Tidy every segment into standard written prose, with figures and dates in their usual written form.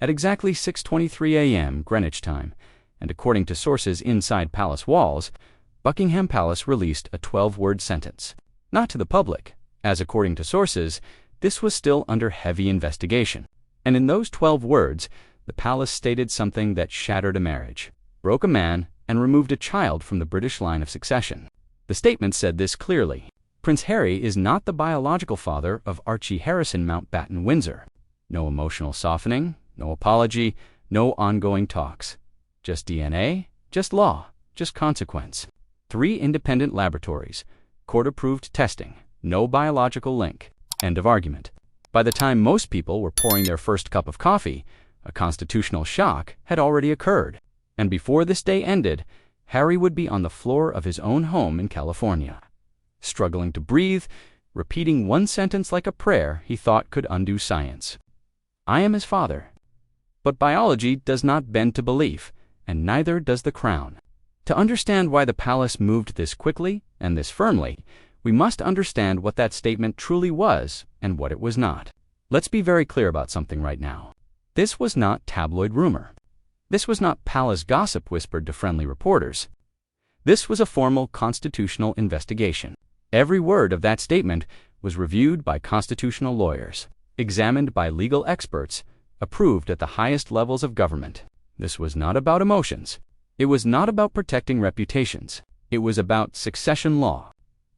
At exactly 6:23 a.m. Greenwich time, and according to sources inside palace walls, Buckingham Palace released a 12-word sentence. Not to the public, as according to sources, this was still under heavy investigation. And in those 12 words, the palace stated something that shattered a marriage, broke a man, and removed a child from the British line of succession. The statement said this clearly: Prince Harry is not the biological father of Archie Harrison Mountbatten-Windsor. No emotional softening, no apology, no ongoing talks. Just DNA, just law, just consequence. 3 independent laboratories, court-approved testing, no biological link. End of argument. By the time most people were pouring their first cup of coffee, a constitutional shock had already occurred. And before this day ended, Harry would be on the floor of his own home in California, struggling to breathe, repeating one sentence like a prayer he thought could undo science. I am his father. But biology does not bend to belief, and neither does the crown. To understand why the palace moved this quickly and this firmly, we must understand what that statement truly was and what it was not. Let's be very clear about something right now. This was not tabloid rumor. This was not palace gossip whispered to friendly reporters. This was a formal constitutional investigation. Every word of that statement was reviewed by constitutional lawyers, examined by legal experts, approved at the highest levels of government. This was not about emotions. It was not about protecting reputations. It was about succession law.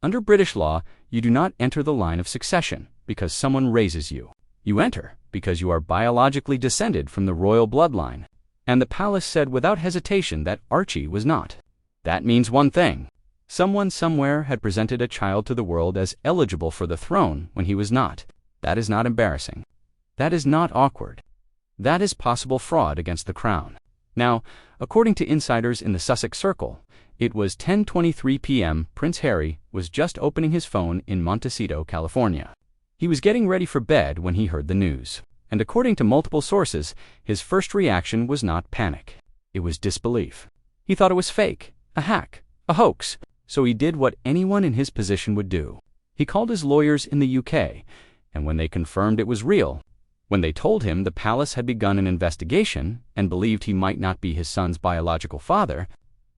Under British law, you do not enter the line of succession because someone raises you. You enter because you are biologically descended from the royal bloodline. And the palace said without hesitation that Archie was not. That means one thing. Someone somewhere had presented a child to the world as eligible for the throne when he was not. That is not embarrassing. That is not awkward. That is possible fraud against the crown. Now, according to insiders in the Sussex Circle, it was 10:23 p.m. Prince Harry was just opening his phone in Montecito, California. He was getting ready for bed when he heard the news. And according to multiple sources, his first reaction was not panic. It was disbelief. He thought it was fake, a hack, a hoax. So he did what anyone in his position would do. He called his lawyers in the UK, and when they confirmed it was real, when they told him the palace had begun an investigation and believed he might not be his son's biological father,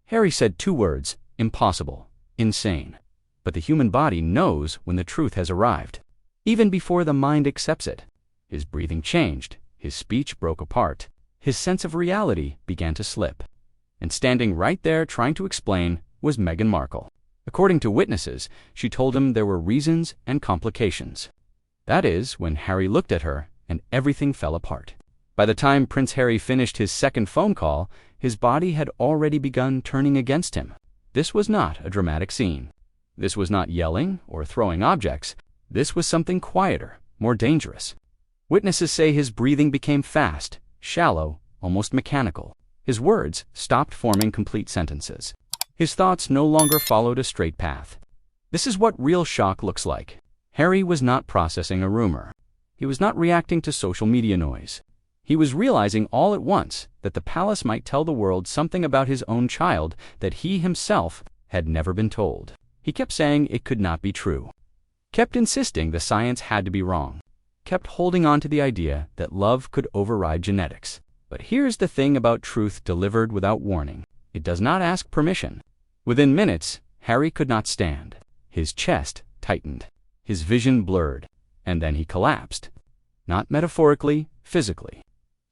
Harry said 2 words: impossible, insane. But the human body knows when the truth has arrived, even before the mind accepts it. His breathing changed, his speech broke apart, his sense of reality began to slip. And standing right there trying to explain was Meghan Markle. According to witnesses, she told him there were reasons and complications. That is, when Harry looked at her and everything fell apart. By the time Prince Harry finished his second phone call, his body had already begun turning against him. This was not a dramatic scene. This was not yelling or throwing objects. This was something quieter, more dangerous. Witnesses say his breathing became fast, shallow, almost mechanical. His words stopped forming complete sentences. His thoughts no longer followed a straight path. This is what real shock looks like. Harry was not processing a rumor. He was not reacting to social media noise. He was realizing all at once that the palace might tell the world something about his own child that he himself had never been told. He kept saying it could not be true. Kept insisting the science had to be wrong. Kept holding on to the idea that love could override genetics. But here's the thing about truth delivered without warning. It does not ask permission. Within minutes, Harry could not stand. His chest tightened. His vision blurred. And then he collapsed. Not metaphorically, physically.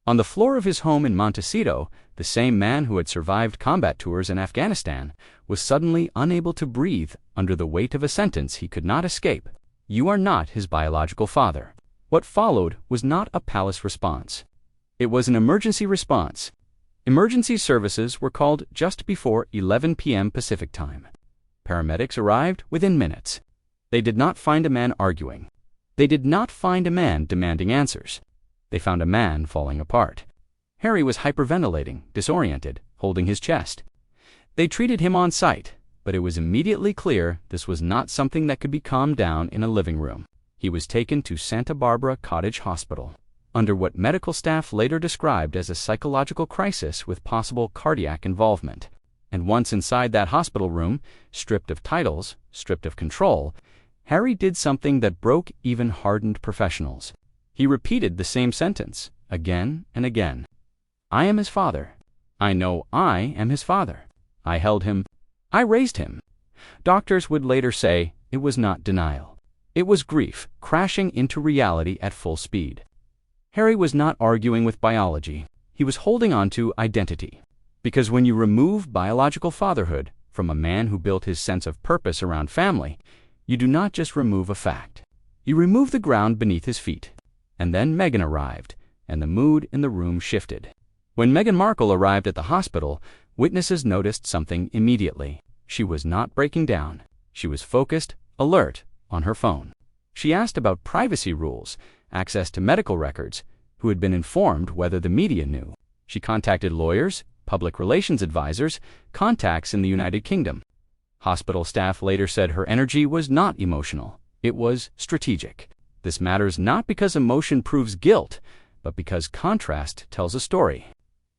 On the floor of his home in Montecito, the same man who had survived combat tours in Afghanistan was suddenly unable to breathe under the weight of a sentence he could not escape. You are not his biological father. What followed was not a palace response. It was an emergency response. Emergency services were called just before 11 p.m. Pacific time. Paramedics arrived within minutes. They did not find a man arguing. They did not find a man demanding answers. They found a man falling apart. Harry was hyperventilating, disoriented, holding his chest. They treated him on site, but it was immediately clear this was not something that could be calmed down in a living room. He was taken to Santa Barbara Cottage Hospital, under what medical staff later described as a psychological crisis with possible cardiac involvement. And once inside that hospital room, stripped of titles, stripped of control, Harry did something that broke even hardened professionals. He repeated the same sentence, again and again. I am his father. I know I am his father. I held him. I raised him. Doctors would later say it was not denial. It was grief crashing into reality at full speed. Harry was not arguing with biology. He was holding on to identity. Because when you remove biological fatherhood from a man who built his sense of purpose around family, you do not just remove a fact. You remove the ground beneath his feet. And then Meghan arrived, and the mood in the room shifted. When Meghan Markle arrived at the hospital, witnesses noticed something immediately. She was not breaking down. She was focused, alert, on her phone. She asked about privacy rules, access to medical records, who had been informed whether the media knew. She contacted lawyers, public relations advisors, contacts in the United Kingdom. Hospital staff later said her energy was not emotional. It was strategic. This matters not because emotion proves guilt, but because contrast tells a story.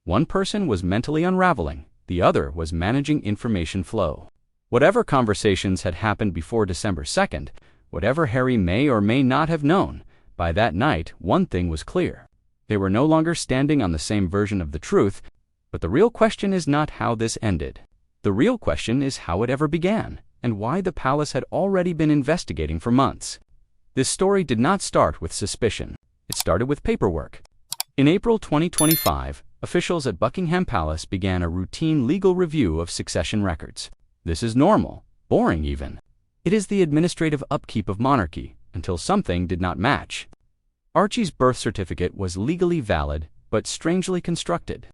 One person was mentally unraveling. The other was managing information flow. Whatever conversations had happened before December 2nd, whatever Harry may or may not have known, by that night, one thing was clear. They were no longer standing on the same version of the truth, but the real question is not how this ended. The real question is how it ever began, and why the palace had already been investigating for months. This story did not start with suspicion. It started with paperwork. In April 2025, officials at Buckingham Palace began a routine legal review of succession records. This is normal, boring even. It is the administrative upkeep of monarchy until something did not match. Archie's birth certificate was legally valid, but strangely constructed.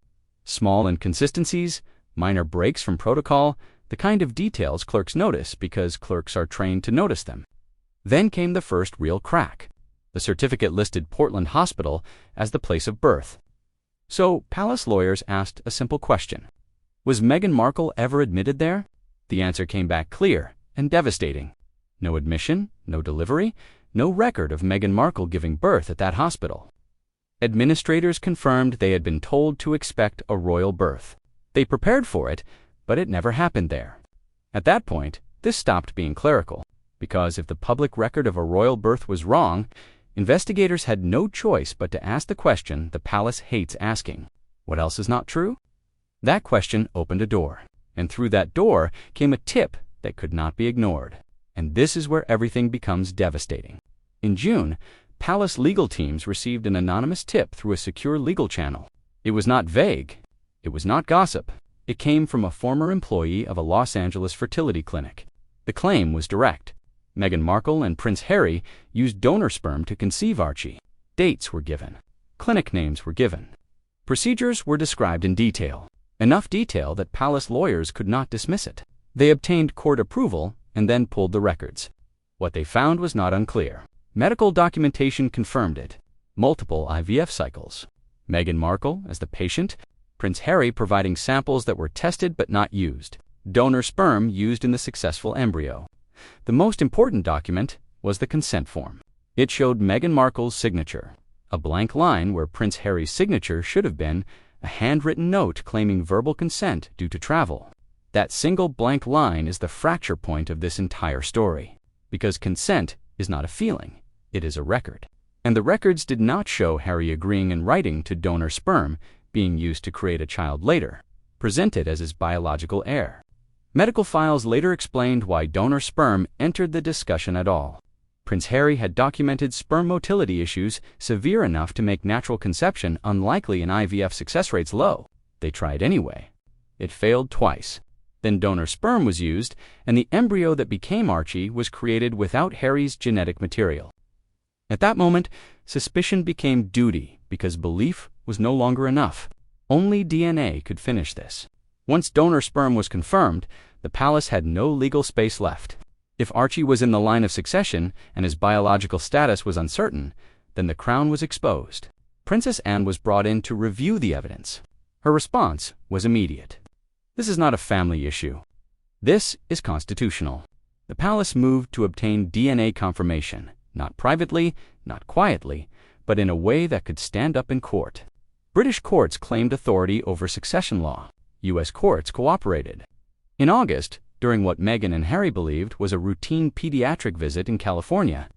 Small inconsistencies, minor breaks from protocol, the kind of details clerks notice because clerks are trained to notice them. Then came the first real crack. The certificate listed Portland Hospital as the place of birth. So, palace lawyers asked a simple question. Was Meghan Markle ever admitted there? The answer came back clear and devastating. No admission, no delivery, no record of Meghan Markle giving birth at that hospital. Administrators confirmed they had been told to expect a royal birth. They prepared for it, but it never happened there. At that point, this stopped being clerical, because if the public record of a royal birth was wrong, investigators had no choice but to ask the question the palace hates asking. What else is not true? That question opened a door, and through that door came a tip that could not be ignored. And this is where everything becomes devastating. In June, palace legal teams received an anonymous tip through a secure legal channel. It was not vague. It was not gossip. It came from a former employee of a Los Angeles fertility clinic. The claim was direct. Meghan Markle and Prince Harry used donor sperm to conceive Archie. Dates were given. Clinic names were given. Procedures were described in detail. Enough detail that palace lawyers could not dismiss it. They obtained court approval and then pulled the records. What they found was not unclear. Medical documentation confirmed it. Multiple IVF cycles. Meghan Markle as the patient. Prince Harry providing samples that were tested but not used. Donor sperm used in the successful embryo. The most important document was the consent form. It showed Meghan Markle's signature. A blank line where Prince Harry's signature should have been, a handwritten note claiming verbal consent due to travel. That single blank line is the fracture point of this entire story. Because consent is not a feeling, it is a record. And the records did not show Harry agreeing in writing to donor sperm being used to create a child later, presented as his biological heir. Medical files later explained why donor sperm entered the discussion at all. Prince Harry had documented sperm motility issues severe enough to make natural conception unlikely and IVF success rates low. They tried anyway. It failed twice. Then donor sperm was used, and the embryo that became Archie was created without Harry's genetic material. At that moment, suspicion became duty because belief was no longer enough. Only DNA could finish this. Once donor sperm was confirmed, the palace had no legal space left. If Archie was in the line of succession and his biological status was uncertain, then the crown was exposed. Princess Anne was brought in to review the evidence. Her response was immediate. This is not a family issue. This is constitutional. The palace moved to obtain DNA confirmation, not privately, not quietly, but in a way that could stand up in court. British courts claimed authority over succession law. U.S. courts cooperated. In August, during what Meghan and Harry believed was a routine pediatric visit in California,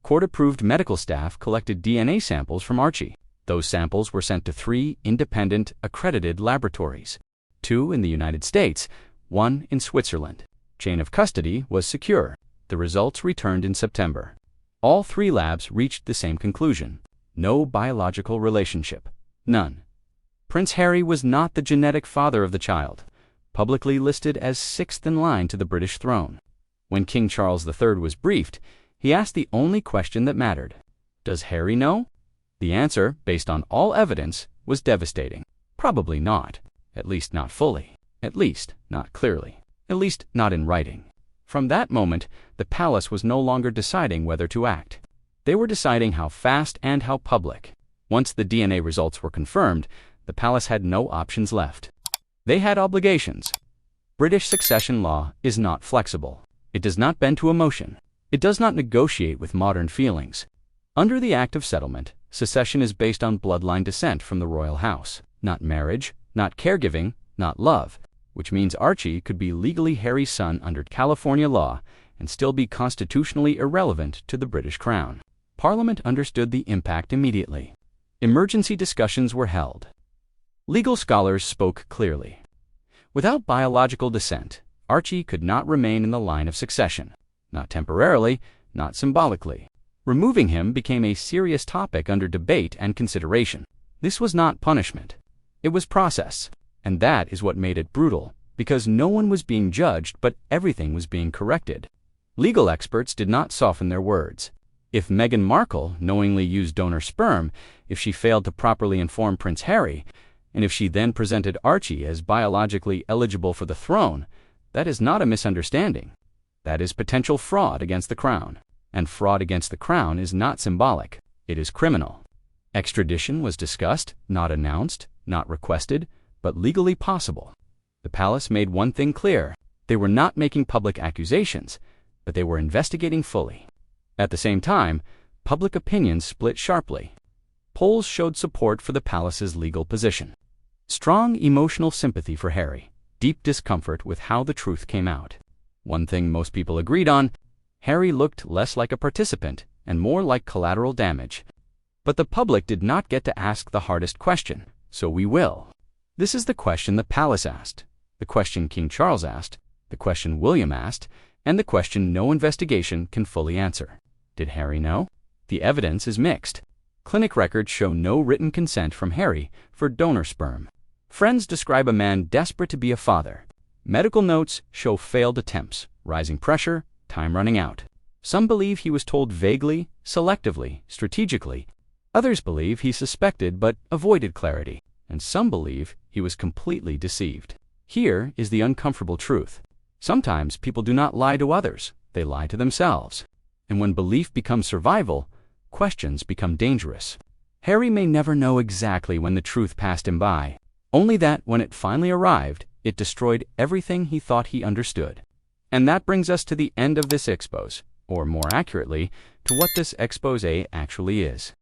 court-approved medical staff collected DNA samples from Archie. Those samples were sent to 3 independent, accredited laboratories, 2 in the United States, 1 in Switzerland. Chain of custody was secure. The results returned in September. All 3 labs reached the same conclusion: no biological relationship. None. Prince Harry was not the genetic father of the child, publicly listed as 6th in line to the British throne. When King Charles III was briefed, he asked the only question that mattered: does Harry know? The answer, based on all evidence, was devastating. Probably not. At least not fully. At least not clearly. At least not in writing. From that moment, the palace was no longer deciding whether to act. They were deciding how fast and how public. Once the DNA results were confirmed, the palace had no options left. They had obligations. British succession law is not flexible. It does not bend to emotion. It does not negotiate with modern feelings. Under the Act of Settlement, succession is based on bloodline descent from the royal house, not marriage, not caregiving, not love, which means Archie could be legally Harry's son under California law and still be constitutionally irrelevant to the British crown. Parliament understood the impact immediately. Emergency discussions were held. Legal scholars spoke clearly. Without biological descent, Archie could not remain in the line of succession, not temporarily, not symbolically. Removing him became a serious topic under debate and consideration. This was not punishment. It was process. And that is what made it brutal, because no one was being judged, but everything was being corrected. Legal experts did not soften their words. If Meghan Markle knowingly used donor sperm, if she failed to properly inform Prince Harry, and if she then presented Archie as biologically eligible for the throne, that is not a misunderstanding. That is potential fraud against the crown. And fraud against the crown is not symbolic. It is criminal. Extradition was discussed, not announced, not requested, but legally possible. The palace made one thing clear: they were not making public accusations, but they were investigating fully. At the same time, public opinion split sharply. Polls showed support for the palace's legal position. Strong emotional sympathy for Harry, deep discomfort with how the truth came out. One thing most people agreed on: Harry looked less like a participant and more like collateral damage. But the public did not get to ask the hardest question, so we will. This is the question the palace asked, the question King Charles asked, the question William asked, and the question no investigation can fully answer. Did Harry know? The evidence is mixed. Clinic records show no written consent from Harry for donor sperm. Friends describe a man desperate to be a father. Medical notes show failed attempts, rising pressure, time running out. Some believe he was told vaguely, selectively, strategically. Others believe he suspected but avoided clarity. And some believe he was completely deceived. Here is the uncomfortable truth. Sometimes people do not lie to others, they lie to themselves. And when belief becomes survival, questions become dangerous. Harry may never know exactly when the truth passed him by, only that when it finally arrived, it destroyed everything he thought he understood. And that brings us to the end of this expose, or more accurately, to what this expose actually is.